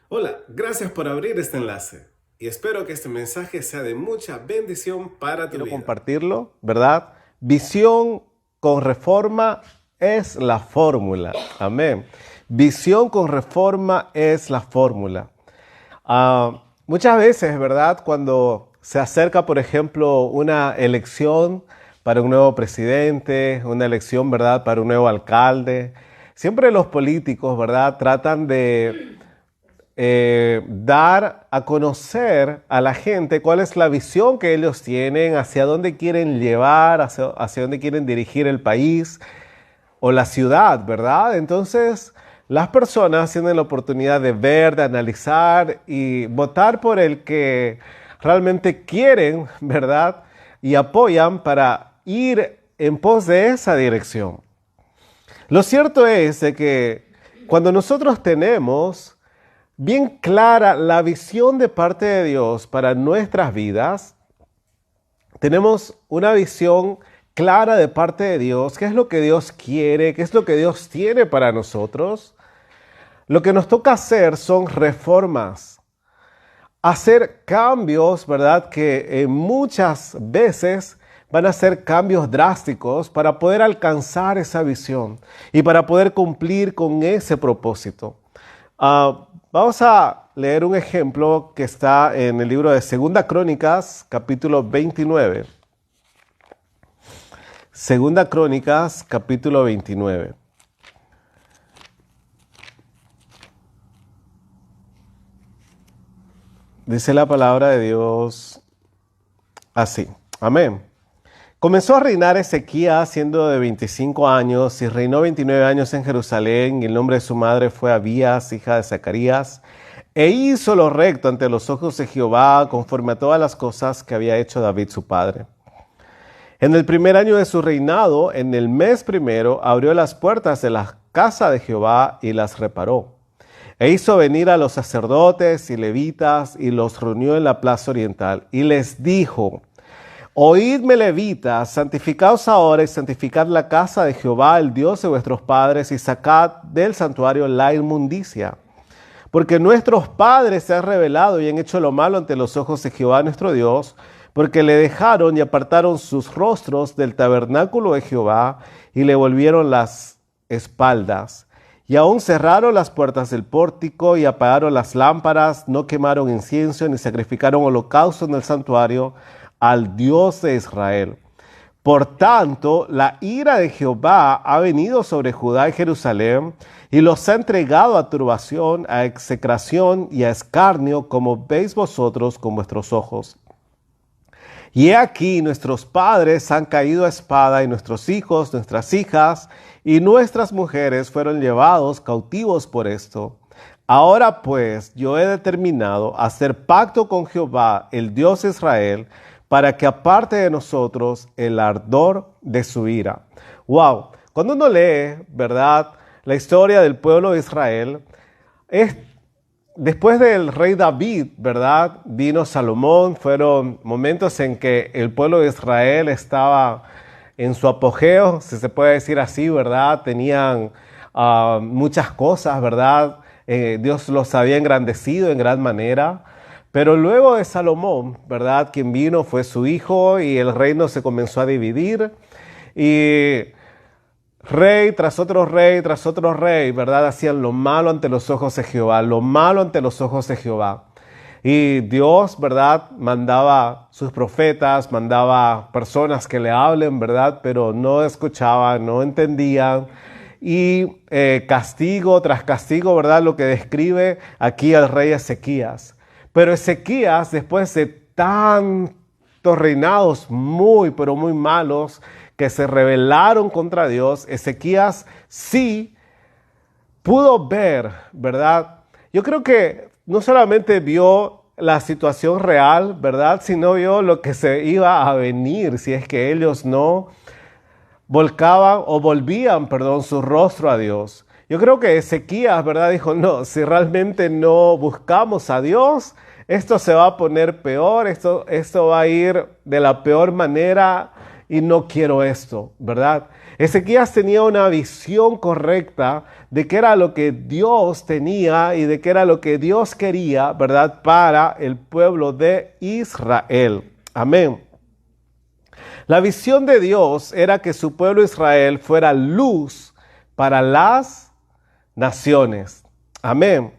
Hola, gracias por abrir este enlace y espero que este mensaje sea de mucha bendición para tu Quiero vida. compartirlo, ¿verdad? Visión con reforma es la fórmula. Amén. Visión con reforma es la fórmula. Muchas veces, ¿verdad? Cuando se acerca, por ejemplo, una elección para un nuevo presidente, una elección, ¿verdad? Para un nuevo alcalde, siempre los políticos, ¿verdad? Tratan de dar a conocer a la gente cuál es la visión que ellos tienen, hacia dónde quieren llevar, hacia dónde quieren dirigir el país o la ciudad, ¿verdad? Entonces, las personas tienen la oportunidad de ver, de analizar y votar por el que realmente quieren, ¿verdad? Y apoyan para ir en pos de esa dirección. Lo cierto es de que cuando nosotros tenemos bien clara la visión de parte de Dios para nuestras vidas, tenemos una visión clara de parte de Dios, qué es lo que Dios quiere, qué es lo que Dios tiene para nosotros. Lo que nos toca hacer son reformas, hacer cambios, ¿verdad? Que muchas veces van a ser cambios drásticos para poder alcanzar esa visión y para poder cumplir con ese propósito. Vamos a leer un ejemplo que está en el libro de Segunda Crónicas, capítulo 29. Segunda Crónicas, capítulo 29. Dice la palabra de Dios así. Amén. Comenzó a reinar Ezequías siendo de 25 años y reinó 29 años en Jerusalén, y el nombre de su madre fue Abías, hija de Zacarías, e hizo lo recto ante los ojos de Jehová, conforme a todas las cosas que había hecho David su padre. En el primer año de su reinado, en el mes primero, abrió las puertas de la casa de Jehová y las reparó. E hizo venir a los sacerdotes y levitas y los reunió en la plaza oriental y les dijo: Oídme, levitas, santificaos ahora y santificad la casa de Jehová, el Dios de vuestros padres, y sacad del santuario la inmundicia. Porque nuestros padres se han rebelado y han hecho lo malo ante los ojos de Jehová nuestro Dios, porque le dejaron y apartaron sus rostros del tabernáculo de Jehová y le volvieron las espaldas. Y aún cerraron las puertas del pórtico y apagaron las lámparas, no quemaron incienso ni sacrificaron holocausto en el santuario al Dios de Israel. Por tanto, la ira de Jehová ha venido sobre Judá y Jerusalén y los ha entregado a turbación, a execración y a escarnio, como veis vosotros con vuestros ojos. Y he aquí, nuestros padres han caído a espada, y nuestros hijos, nuestras hijas y nuestras mujeres fueron llevados cautivos por esto. Ahora pues yo he determinado hacer pacto con Jehová, el Dios de Israel, para que aparte de nosotros el ardor de su ira. Wow, cuando uno lee, ¿verdad?, la historia del pueblo de Israel, es después del rey David, ¿verdad? Vino Salomón, fueron momentos en que el pueblo de Israel estaba en su apogeo, si se puede decir así, ¿verdad? Tenían muchas cosas, ¿verdad? Dios los había engrandecido en gran manera. Pero luego de Salomón, ¿verdad? Quien vino fue su hijo y el reino se comenzó a dividir. Y rey, tras otro rey, ¿verdad? Hacían lo malo ante los ojos de Jehová, lo malo ante los ojos de Jehová. Y Dios, ¿verdad?, mandaba sus profetas, mandaba personas que le hablen, ¿verdad?, pero no escuchaban, no entendían. Y castigo tras castigo, ¿verdad?, lo que describe aquí el rey Ezequías. Pero Ezequías, después de tantos reinados muy, pero muy malos, que se rebelaron contra Dios, Ezequías sí pudo ver, ¿verdad? Yo creo que no solamente vio la situación real, ¿verdad?, sino vio lo que se iba a venir si es que ellos no volcaban o volvían, perdón, su rostro a Dios. Yo creo que Ezequías, ¿verdad?, dijo: no, si realmente no buscamos a Dios, esto se va a poner peor, esto va a ir de la peor manera y no quiero esto, ¿verdad? Ezequías tenía una visión correcta de qué era lo que Dios tenía y de qué era lo que Dios quería, ¿verdad?, para el pueblo de Israel. Amén. La visión de Dios era que su pueblo Israel fuera luz para las naciones. Amén.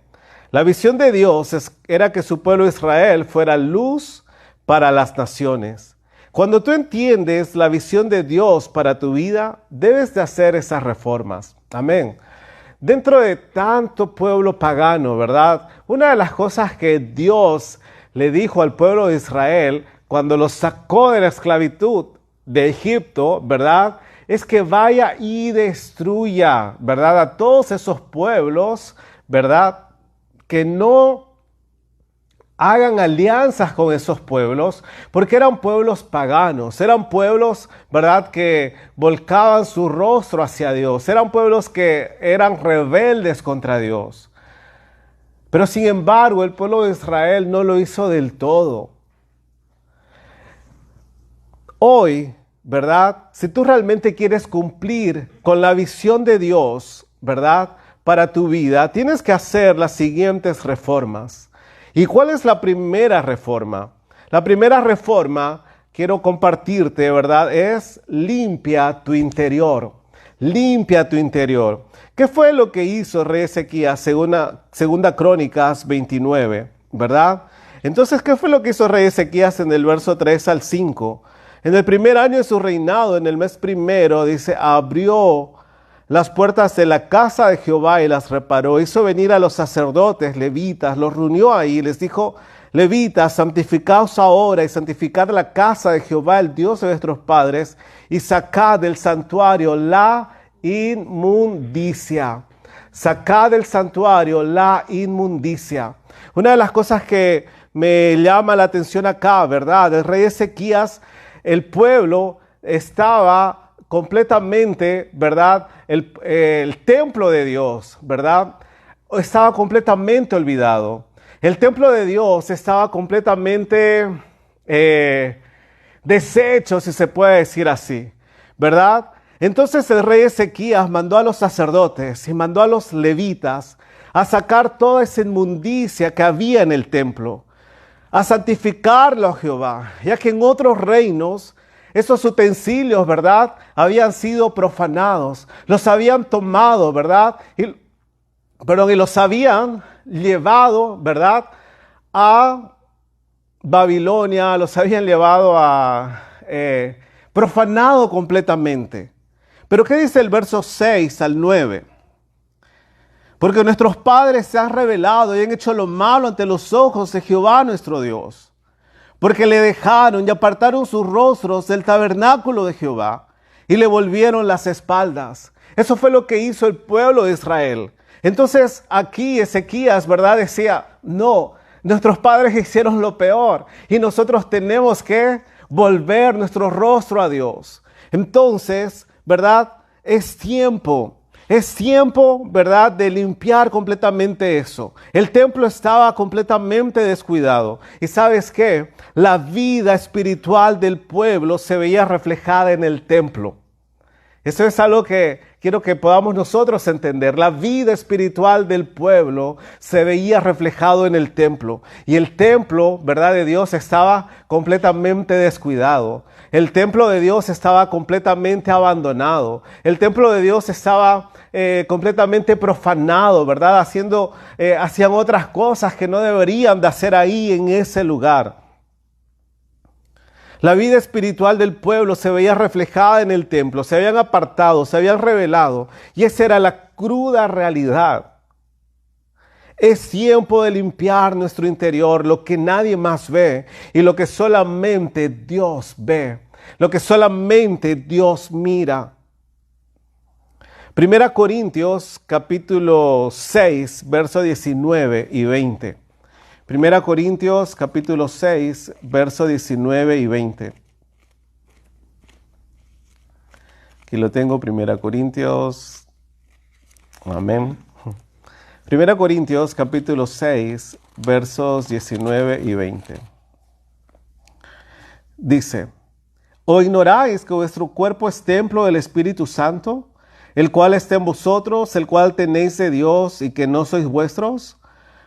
La visión de Dios era que su pueblo Israel fuera luz para las naciones. Cuando tú entiendes la visión de Dios para tu vida, debes de hacer esas reformas. Amén. Dentro de tanto pueblo pagano, ¿verdad? Una de las cosas que Dios le dijo al pueblo de Israel cuando los sacó de la esclavitud de Egipto, ¿verdad?, es que vaya y destruya, ¿verdad?, a todos esos pueblos, ¿verdad?, que no hagan alianzas con esos pueblos, porque eran pueblos paganos, eran pueblos, ¿verdad?, que volcaban su rostro hacia Dios, eran pueblos que eran rebeldes contra Dios. Pero sin embargo, el pueblo de Israel no lo hizo del todo. Hoy, ¿verdad?, si tú realmente quieres cumplir con la visión de Dios, ¿verdad?, para tu vida, tienes que hacer las siguientes reformas. ¿Y cuál es la primera reforma? La primera reforma, quiero compartirte, ¿verdad?, es limpia tu interior. Limpia tu interior. ¿Qué fue lo que hizo el rey Ezequías, segunda Crónicas 29, ¿verdad? Entonces, ¿qué fue lo que hizo el rey Ezequías en el verso 3 al 5? En el primer año de su reinado, en el mes primero, dice, abrió las puertas de la casa de Jehová y las reparó. Hizo venir a los sacerdotes, levitas, los reunió ahí y les dijo, levitas, santificaos ahora y santificad la casa de Jehová, el Dios de vuestros padres, y sacad del santuario la inmundicia. Sacad del santuario la inmundicia. Una de las cosas que me llama la atención acá, ¿verdad? El rey Ezequías, el pueblo estaba completamente, ¿verdad? El templo de Dios, ¿verdad?, estaba completamente olvidado. El templo de Dios estaba completamente deshecho, si se puede decir así, ¿verdad? Entonces el rey Ezequías mandó a los sacerdotes y mandó a los levitas a sacar toda esa inmundicia que había en el templo, a santificarlo a Jehová, ya que en otros reinos esos utensilios, ¿verdad?, habían sido profanados, los habían tomado, ¿verdad?, y los habían llevado, ¿verdad?, a Babilonia, los habían llevado a profanado completamente. Pero ¿qué dice el verso 6 al 9? Porque nuestros padres se han rebelado y han hecho lo malo ante los ojos de Jehová nuestro Dios. Porque le dejaron y apartaron sus rostros del tabernáculo de Jehová y le volvieron las espaldas. Eso fue lo que hizo el pueblo de Israel. Entonces aquí Ezequías, ¿verdad?, decía, no, nuestros padres hicieron lo peor y nosotros tenemos que volver nuestro rostro a Dios. Entonces, ¿verdad?, es tiempo, ¿verdad?, de limpiar completamente eso. El templo estaba completamente descuidado. ¿Y sabes qué? La vida espiritual del pueblo se veía reflejada en el templo. Eso es algo que quiero que podamos nosotros entender. La vida espiritual del pueblo se veía reflejado en el templo. Y el templo, ¿verdad?, de Dios estaba completamente descuidado. El templo de Dios estaba completamente abandonado. El templo de Dios estaba completamente profanado, ¿verdad? Hacían otras cosas que no deberían de hacer ahí en ese lugar. La vida espiritual del pueblo se veía reflejada en el templo, se habían apartado, se habían rebelado, y esa era la cruda realidad. Es tiempo de limpiar nuestro interior, lo que nadie más ve y lo que solamente Dios ve, lo que solamente Dios mira. Primera Corintios capítulo 6, versos 19 y 20. Primera Corintios capítulo 6, versos 19 y 20. Aquí lo tengo, Primera Corintios. Amén. Primera Corintios capítulo 6, versos 19 y 20. Dice, ¿O ignoráis que vuestro cuerpo es templo del Espíritu Santo, el cual está en vosotros, el cual tenéis de Dios y que no sois vuestros?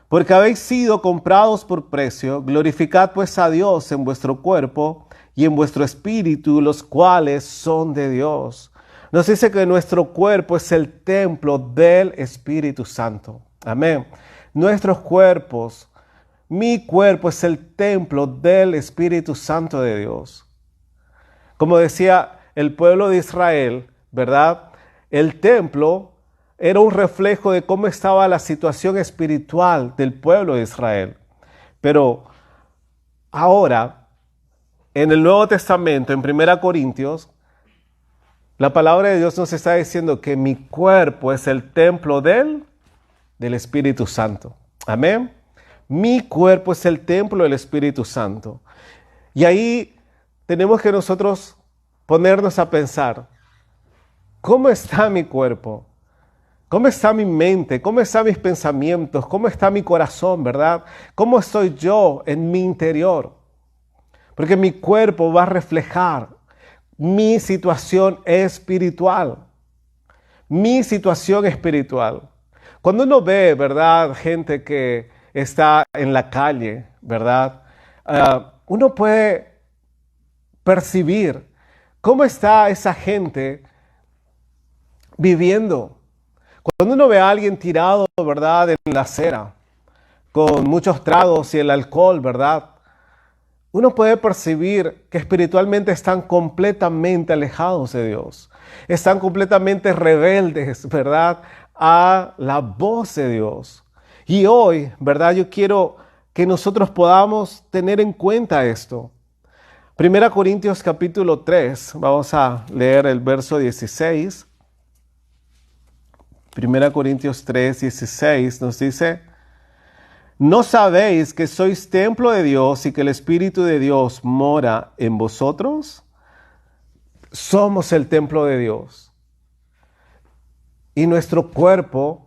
Porque habéis sido comprados por precio. Glorificad pues a Dios en vuestro cuerpo y en vuestro espíritu, los cuales son de Dios. Nos dice que nuestro cuerpo es el templo del Espíritu Santo. Amén. Nuestros cuerpos, mi cuerpo es el templo del Espíritu Santo de Dios. Como decía el pueblo de Israel, ¿verdad? El templo era un reflejo de cómo estaba la situación espiritual del pueblo de Israel. Pero ahora, en el Nuevo Testamento, en 1 Corintios, la palabra de Dios nos está diciendo que mi cuerpo es el templo del Espíritu Santo. Amén. Mi cuerpo es el templo del Espíritu Santo. Y ahí tenemos que nosotros ponernos a pensar, ¿cómo está mi cuerpo? ¿Cómo está mi mente? ¿Cómo están mis pensamientos? ¿Cómo está mi corazón, verdad? ¿Cómo estoy yo en mi interior? Porque mi cuerpo va a reflejar mi situación espiritual. Mi situación espiritual. Cuando uno ve, ¿verdad? Gente que está en la calle, ¿verdad? Uno puede percibir cómo está esa gente viviendo. Cuando uno ve a alguien tirado, ¿verdad? En la acera, con muchos tragos y el alcohol, ¿verdad? Uno puede percibir que espiritualmente están completamente alejados de Dios. Están completamente rebeldes, ¿verdad? A la voz de Dios. Y hoy, ¿verdad? Yo quiero que nosotros podamos tener en cuenta esto. 1 Corintios capítulo 3, vamos a leer el verso 16. 1 Corintios 3, 16 nos dice: ¿no sabéis que sois templo de Dios y que el Espíritu de Dios mora en vosotros? Somos el templo de Dios. Y nuestro cuerpo,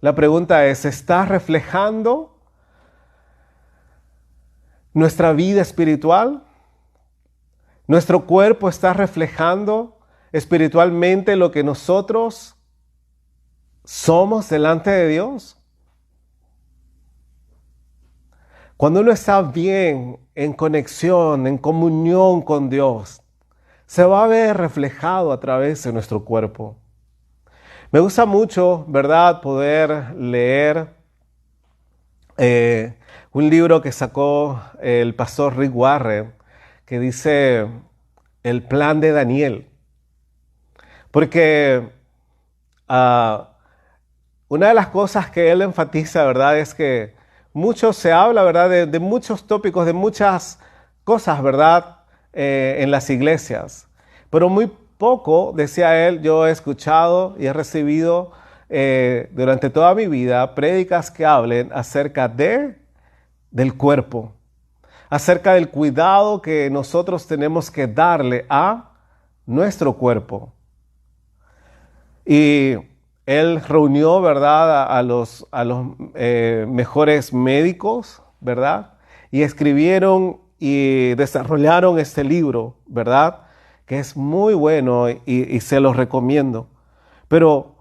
la pregunta es, ¿está reflejando nuestra vida espiritual? ¿Nuestro cuerpo está reflejando espiritualmente lo que nosotros somos delante de Dios? Cuando uno está bien, en conexión, en comunión con Dios, se va a ver reflejado a través de nuestro cuerpo. Me gusta mucho, ¿verdad?, poder leer un libro que sacó el pastor Rick Warren, que dice El plan de Daniel. Porque una de las cosas que él enfatiza, ¿verdad?, es que mucho se habla, ¿verdad?, de muchos tópicos, de muchas cosas, ¿verdad?, en las iglesias. Pero muy poco, decía él, yo he escuchado y he recibido durante toda mi vida prédicas que hablen acerca del cuerpo, acerca del cuidado que nosotros tenemos que darle a nuestro cuerpo. Y él reunió, ¿verdad?, a los mejores médicos, ¿verdad? Y escribieron y desarrollaron este libro, ¿verdad?, que es muy bueno y se los recomiendo. Pero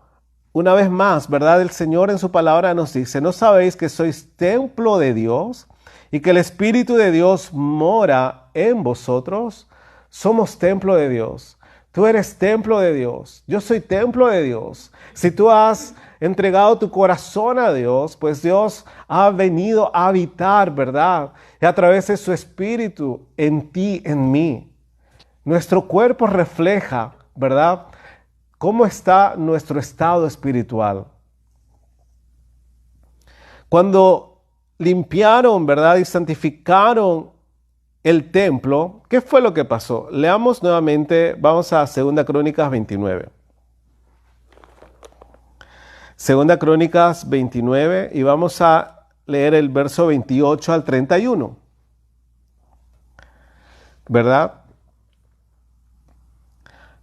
una vez más, ¿verdad?, el Señor en su palabra nos dice: ¿no sabéis que sois templo de Dios y que el Espíritu de Dios mora en vosotros? Somos templo de Dios. Tú eres templo de Dios. Yo soy templo de Dios. Si tú has entregado tu corazón a Dios, pues Dios ha venido a habitar, ¿verdad?, y a través de su Espíritu en ti, en mí. Nuestro cuerpo refleja, ¿verdad?, cómo está nuestro estado espiritual. Cuando limpiaron, ¿verdad?, y santificaron el templo, ¿qué fue lo que pasó? Leamos nuevamente, vamos a 2 Crónicas 29. 2 Crónicas 29 y vamos a leer el verso 28 al 31. ¿Verdad?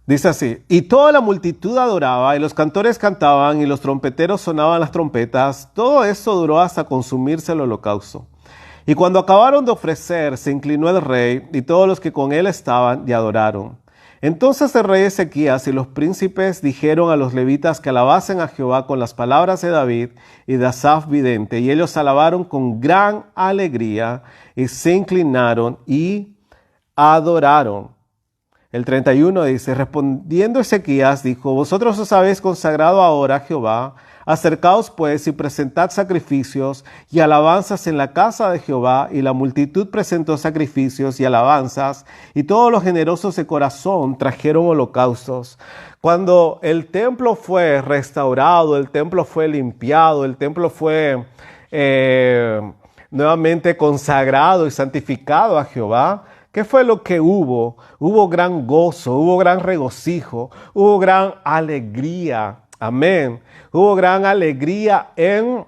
Dice así: y toda la multitud adoraba, y los cantores cantaban, y los trompeteros sonaban las trompetas. Todo esto duró hasta consumirse el holocausto. Y cuando acabaron de ofrecer, se inclinó el rey y todos los que con él estaban y adoraron. Entonces el rey Ezequías y los príncipes dijeron a los levitas que alabasen a Jehová con las palabras de David y de Asaf vidente, y ellos alabaron con gran alegría y se inclinaron y adoraron. El 31 dice, respondiendo Ezequías dijo, vosotros os habéis consagrado ahora a Jehová, acercaos pues y presentad sacrificios y alabanzas en la casa de Jehová, y la multitud presentó sacrificios y alabanzas, y todos los generosos de corazón trajeron holocaustos. Cuando el templo fue restaurado, el templo fue limpiado, el templo fue nuevamente consagrado y santificado a Jehová, ¿qué fue lo que hubo? Hubo gran gozo, hubo gran regocijo, hubo gran alegría. Amén. Hubo gran alegría en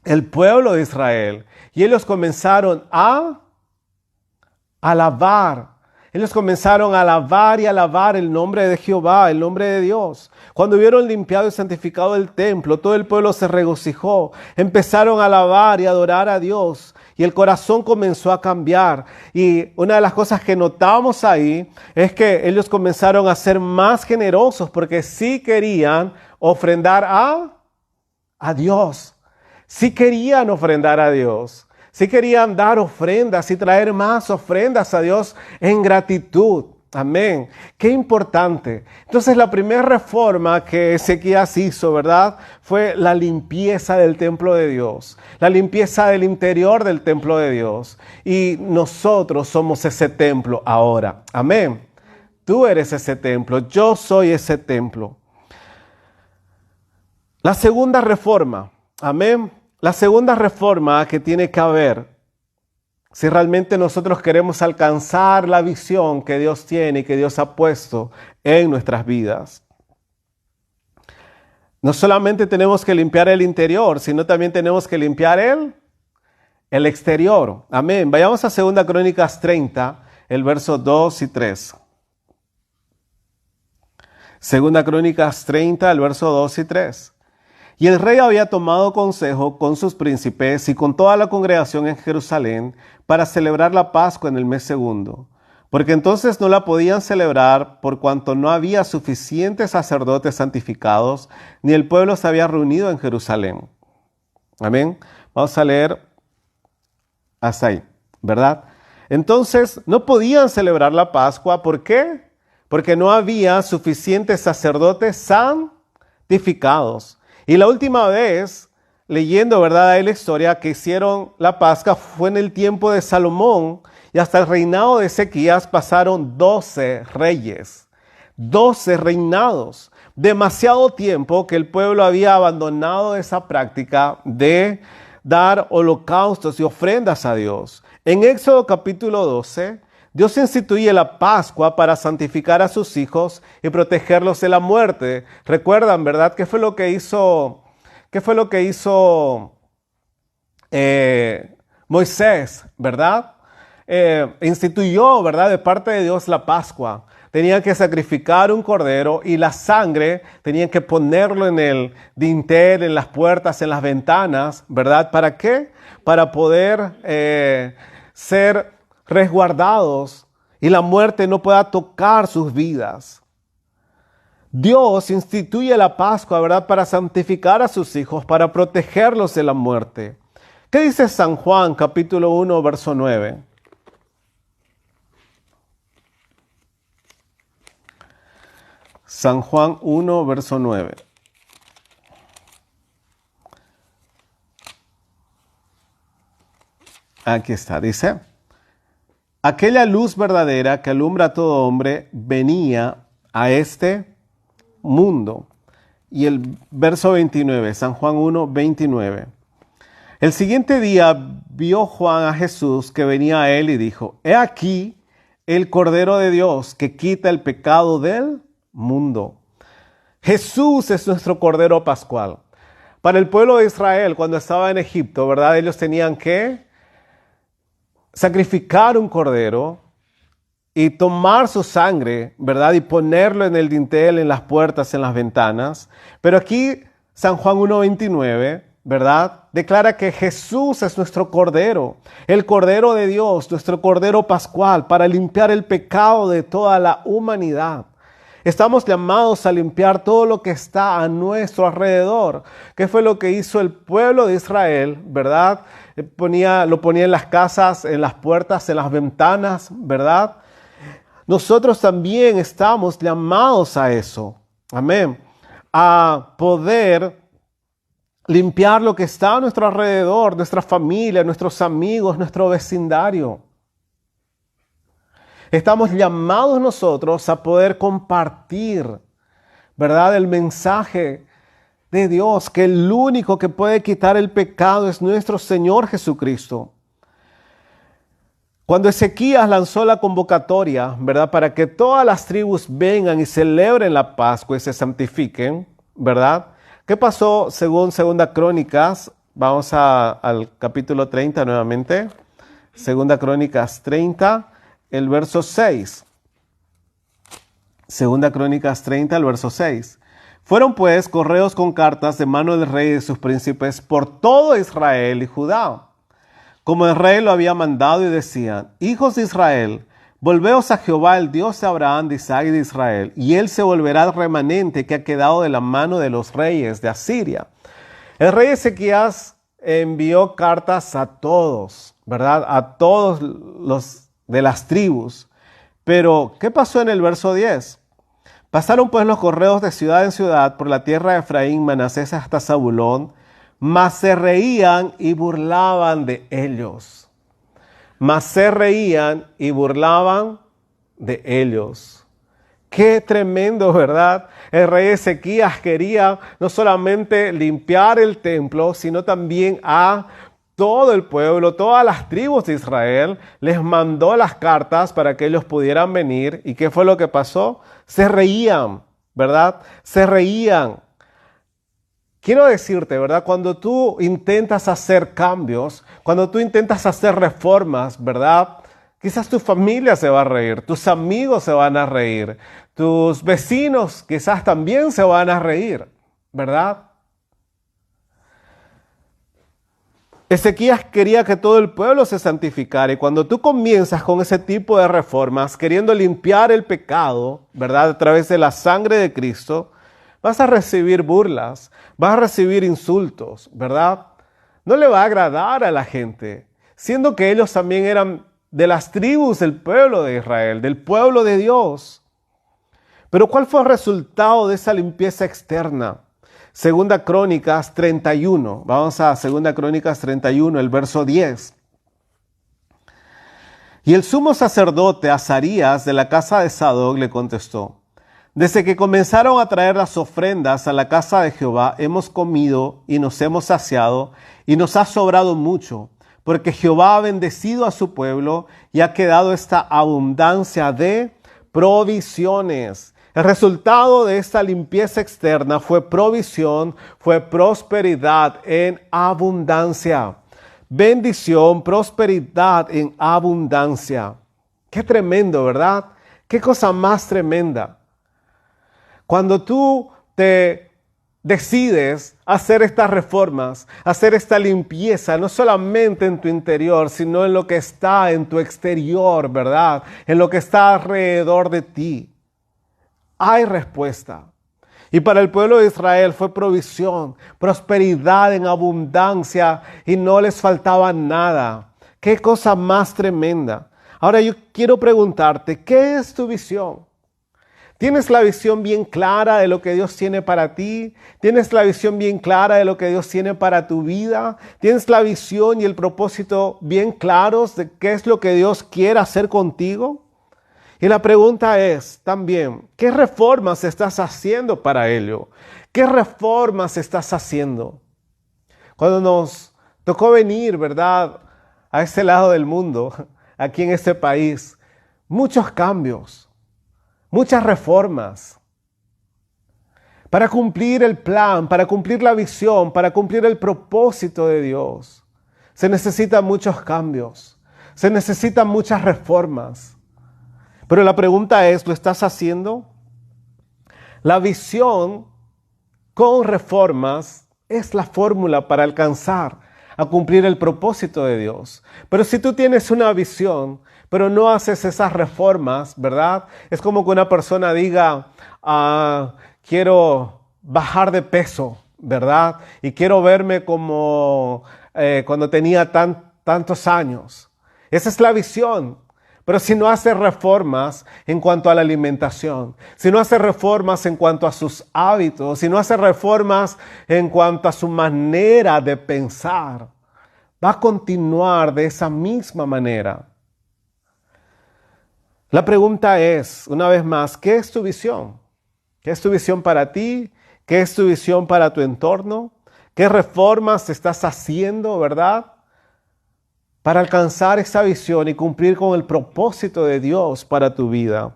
el pueblo de Israel. Y ellos comenzaron a alabar. Ellos comenzaron a alabar y alabar el nombre de Jehová, el nombre de Dios. Cuando vieron limpiado y santificado el templo, todo el pueblo se regocijó. Empezaron a alabar y adorar a Dios. Y el corazón comenzó a cambiar. Y una de las cosas que notamos ahí es que ellos comenzaron a ser más generosos porque sí querían ofrendar a Dios. Sí querían ofrendar a Dios. Sí querían dar ofrendas y traer más ofrendas a Dios en gratitud. Amén. Qué importante. Entonces la primera reforma que Ezequías hizo, ¿verdad? Fue la limpieza del templo de Dios. La limpieza del interior del templo de Dios. Y nosotros somos ese templo ahora. Amén. Tú eres ese templo. Yo soy ese templo. La segunda reforma. Amén. La segunda reforma que tiene que haber, si realmente nosotros queremos alcanzar la visión que Dios tiene y que Dios ha puesto en nuestras vidas. No solamente tenemos que limpiar el interior, sino también tenemos que limpiar el exterior. Amén. Vayamos a 2 Crónicas 30, el verso 2 y 3. 2 Crónicas 30, el verso 2 y 3. Y el rey había tomado consejo con sus príncipes y con toda la congregación en Jerusalén para celebrar la Pascua en el mes segundo, porque entonces no la podían celebrar por cuanto no había suficientes sacerdotes santificados, ni el pueblo se había reunido en Jerusalén. Amén. Vamos a leer hasta ahí, ¿verdad? Entonces no podían celebrar la Pascua. ¿Por qué? Porque no había suficientes sacerdotes santificados. Y la última vez, leyendo, ¿verdad?, ahí la historia que hicieron la Pascua fue en el tiempo de Salomón, y hasta el reinado de Ezequías pasaron 12 reyes, 12 reinados. Demasiado tiempo que el pueblo había abandonado esa práctica de dar holocaustos y ofrendas a Dios. En Éxodo capítulo 12, Dios instituye la Pascua para santificar a sus hijos y protegerlos de la muerte. Recuerdan, ¿verdad? ¿Qué fue lo que hizo Moisés, ¿verdad? Instituyó, ¿verdad?, de parte de Dios la Pascua. Tenían que sacrificar un cordero y la sangre tenían que ponerlo en el dintel, en las puertas, en las ventanas, ¿verdad? ¿Para qué? Para poder ser resguardados y la muerte no pueda tocar sus vidas. Dios instituye la Pascua, ¿verdad?, para santificar a sus hijos, para protegerlos de la muerte. ¿Qué dice San Juan, capítulo 1, verso 9? San Juan 1, verso 9. Aquí está, dice: aquella luz verdadera que alumbra a todo hombre venía a este mundo. Y el verso 29, San Juan 1, 29. El siguiente día vio Juan a Jesús que venía a él y dijo: he aquí el Cordero de Dios que quita el pecado del mundo. Jesús es nuestro Cordero Pascual. Para el pueblo de Israel, cuando estaba en Egipto, ¿verdad?, ellos tenían que sacrificar un cordero y tomar su sangre, ¿verdad?, y ponerlo en el dintel, en las puertas, en las ventanas. Pero aquí San Juan 1:29 ¿verdad? Declara que Jesús es nuestro Cordero, el Cordero de Dios, nuestro Cordero Pascual, para limpiar el pecado de toda la humanidad. Estamos llamados a limpiar todo lo que está a nuestro alrededor. ¿Qué fue lo que hizo el pueblo de Israel, verdad? Lo ponía en las casas, en las puertas, en las ventanas, ¿verdad? Nosotros también estamos llamados a eso. Amén. A poder limpiar lo que está a nuestro alrededor, nuestra familia, nuestros amigos, nuestro vecindario. Estamos llamados nosotros a poder compartir, ¿verdad?, el mensaje de Dios, que el único que puede quitar el pecado es nuestro Señor Jesucristo. Cuando Ezequías lanzó la convocatoria, ¿verdad?, para que todas las tribus vengan y celebren la Pascua y se santifiquen, ¿verdad? ¿Qué pasó según Segunda Crónicas? Vamos al capítulo 30 nuevamente. Segunda Crónicas 30, el verso 6. Segunda Crónicas 30, el verso 6. Fueron pues correos con cartas de mano del rey y de sus príncipes por todo Israel y Judá, como el rey lo había mandado, y decían: hijos de Israel, volveos a Jehová, el Dios de Abraham, de Isaac y de Israel, y él se volverá al remanente que ha quedado de la mano de los reyes de Asiria. El rey Ezequías envió cartas a todos, ¿verdad? A todos los de las tribus. Pero, ¿qué pasó en el verso 10? Pasaron pues los correos de ciudad en ciudad por la tierra de Efraín, Manasés hasta Zabulón, mas se reían y burlaban de ellos. Mas se reían y burlaban de ellos. Qué tremendo, ¿verdad? El rey Ezequías quería no solamente limpiar el templo, sino también a todo el pueblo, todas las tribus de Israel. Les mandó las cartas para que ellos pudieran venir. ¿Y qué fue lo que pasó? Se reían, ¿verdad? Se reían. Quiero decirte, ¿verdad? Cuando tú intentas hacer cambios, cuando tú intentas hacer reformas, ¿verdad? Quizás tu familia se va a reír, tus amigos se van a reír, tus vecinos quizás también se van a reír, ¿verdad? Ezequías quería que todo el pueblo se santificara, y cuando tú comienzas con ese tipo de reformas, queriendo limpiar el pecado, ¿verdad?, a través de la sangre de Cristo, vas a recibir burlas, vas a recibir insultos, ¿verdad? No le va a agradar a la gente, siendo que ellos también eran de las tribus del pueblo de Israel, del pueblo de Dios. Pero ¿cuál fue el resultado de esa limpieza externa? Segunda Crónicas 31. Vamos a Segunda Crónicas 31, el verso 10. Y el sumo sacerdote Azarías de la casa de Sadoc le contestó: desde que comenzaron a traer las ofrendas a la casa de Jehová, hemos comido y nos hemos saciado, y nos ha sobrado mucho, porque Jehová ha bendecido a su pueblo y ha quedado esta abundancia de provisiones. El resultado de esta limpieza externa fue provisión, fue prosperidad en abundancia. Bendición, prosperidad en abundancia. Qué tremendo, ¿verdad? Qué cosa más tremenda. Cuando tú te decides hacer estas reformas, hacer esta limpieza, no solamente en tu interior, sino en lo que está en tu exterior, ¿verdad? En lo que está alrededor de ti. Hay respuesta. Y para el pueblo de Israel fue provisión, prosperidad en abundancia, y no les faltaba nada. Qué cosa más tremenda. Ahora yo quiero preguntarte, ¿qué es tu visión? ¿Tienes la visión bien clara de lo que Dios tiene para ti? ¿Tienes la visión bien clara de lo que Dios tiene para tu vida? ¿Tienes la visión y el propósito bien claros de qué es lo que Dios quiere hacer contigo? Y la pregunta es también, ¿qué reformas estás haciendo para ello? ¿Qué reformas estás haciendo? Cuando nos tocó venir, ¿verdad?, a este lado del mundo, aquí en este país, muchos cambios, muchas reformas. Para cumplir el plan, para cumplir la visión, para cumplir el propósito de Dios, se necesitan muchos cambios, se necesitan muchas reformas. Pero la pregunta es, ¿lo estás haciendo? La visión con reformas es la fórmula para alcanzar a cumplir el propósito de Dios. Pero si tú tienes una visión, pero no haces esas reformas, ¿verdad? Es como que una persona diga, quiero bajar de peso, ¿verdad? Y quiero verme como cuando tenía tantos años. Esa es la visión. Pero si no hace reformas en cuanto a la alimentación, si no hace reformas en cuanto a sus hábitos, si no hace reformas en cuanto a su manera de pensar, va a continuar de esa misma manera. La pregunta es, una vez más, ¿qué es tu visión? ¿Qué es tu visión para ti? ¿Qué es tu visión para tu entorno? ¿Qué reformas estás haciendo, verdad? Para alcanzar esa visión y cumplir con el propósito de Dios para tu vida.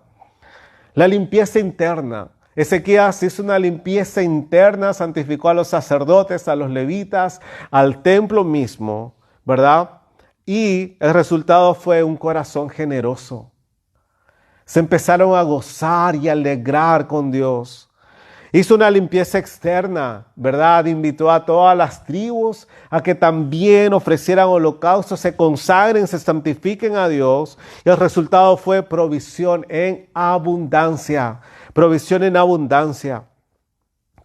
La limpieza interna. Ezequías hizo una limpieza interna, santificó a los sacerdotes, a los levitas, al templo mismo, ¿verdad? Y el resultado fue un corazón generoso. Se empezaron a gozar y alegrar con Dios. Hizo una limpieza externa, ¿verdad? Invitó a todas las tribus a que también ofrecieran holocaustos, se consagren, se santifiquen a Dios. Y el resultado fue provisión en abundancia. Provisión en abundancia.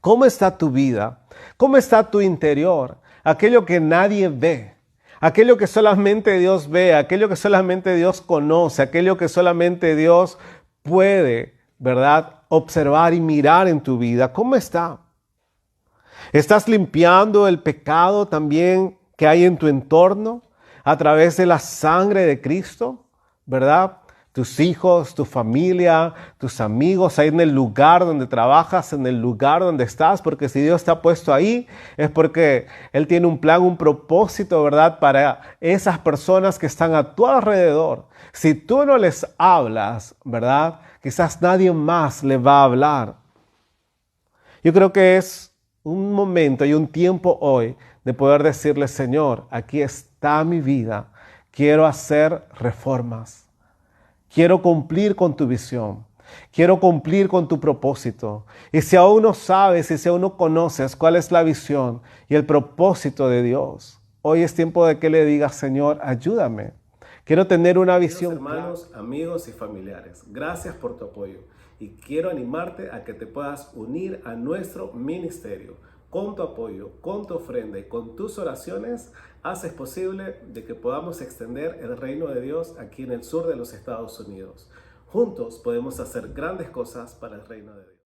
¿Cómo está tu vida? ¿Cómo está tu interior? Aquello que nadie ve. Aquello que solamente Dios ve, aquello que solamente Dios conoce, aquello que solamente Dios puede, ¿verdad?, observar y mirar en tu vida. ¿Cómo está? ¿Estás limpiando el pecado también que hay en tu entorno a través de la sangre de Cristo? ¿Verdad? Tus hijos, tu familia, tus amigos, ahí en el lugar donde trabajas, en el lugar donde estás, porque si Dios te ha puesto ahí, es porque Él tiene un plan, un propósito, ¿verdad?, para esas personas que están a tu alrededor. Si tú no les hablas, ¿verdad?, quizás nadie más le va a hablar. Yo creo que es un momento y un tiempo hoy de poder decirle, Señor, aquí está mi vida, quiero hacer reformas. Quiero cumplir con tu visión. Quiero cumplir con tu propósito. Y si aún no sabes y si aún no conoces cuál es la visión y el propósito de Dios, hoy es tiempo de que le digas, Señor, ayúdame. Quiero tener una visión. Hermanos, amigos y familiares, gracias por tu apoyo. Y quiero animarte a que te puedas unir a nuestro ministerio. Con tu apoyo, con tu ofrenda y con tus oraciones, haces posible de que podamos extender el reino de Dios aquí en el sur de los Estados Unidos. Juntos podemos hacer grandes cosas para el reino de Dios.